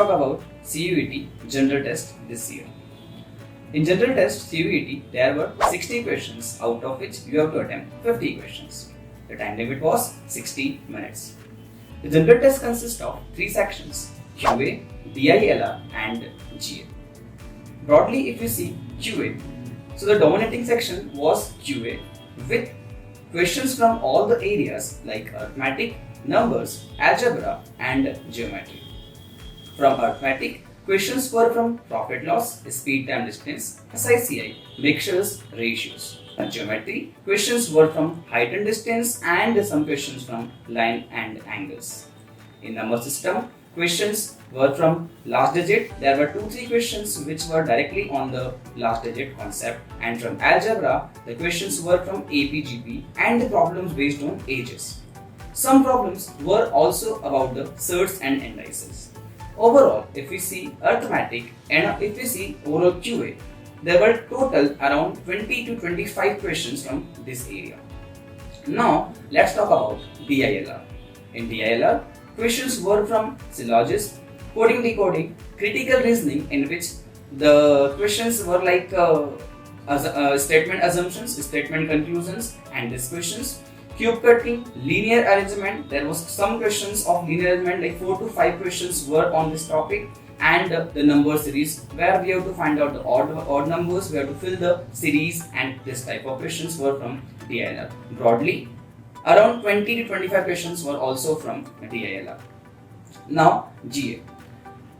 talk about CUET general test this year. In general test CUET, there were 60 questions, out of which you have to attempt 50 questions. The time limit was 60 minutes. The general test consists of 3 sections: QA, DILR and GA. Broadly, if you see QA, so the dominating section was QA with questions from all the areas like arithmetic, numbers, algebra and geometry. From arithmetic, questions were from profit loss, speed time distance, SICI, mixtures, ratios. Geometry, questions were from height and distance and some questions from line and angles. In number system, questions were from last digit. There were 2-3 questions which were directly on the last digit concept, and from algebra, the questions were from APGP and the problems based on ages. Some problems were also about the surds and indices. Overall, if we see arithmetic and if we see overall QA, there were total around 20 to 25 questions from this area. Now, let's talk about DILR. In DILR, questions were from syllogism, coding decoding, critical reasoning, in which the questions were like statement assumptions, statement conclusions, and these questions. Cube cutting, linear arrangement, there was some questions of linear arrangement, like 4 to 5 questions were on this topic, and the number series where we have to find out the odd numbers, we have to fill the series, and this type of questions were from DILR. Broadly, around 20 to 25 questions were also from DILR. Now GA.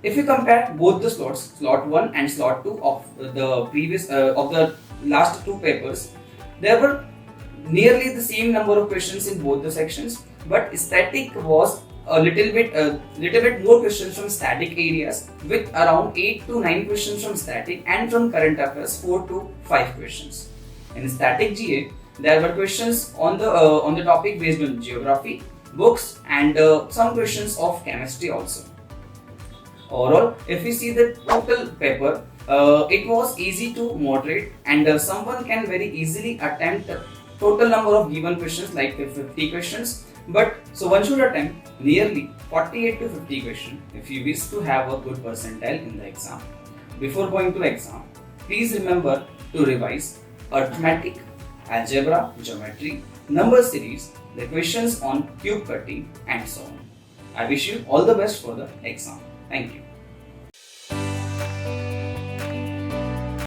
If you compare both the slots, slot 1 and slot 2 of the previous of the last 2 papers, there were nearly the same number of questions in both the sections, but static was a little bit more questions from static areas, with around 8 to 9 questions from static, and from current affairs 4 to 5 questions. In static GA, there were questions on the topic based on geography, books, and some questions of chemistry also. Overall, if we see the total paper, it was easy to moderate, and someone can very easily attempt total number of given questions like 50 questions, but so one should attempt nearly 48 to 50 questions if you wish to have a good percentile in the exam. Before going to exam, please remember to revise arithmetic, algebra, geometry, number series, the questions on cube cutting, and so on. I wish you all the best for the exam. Thank you.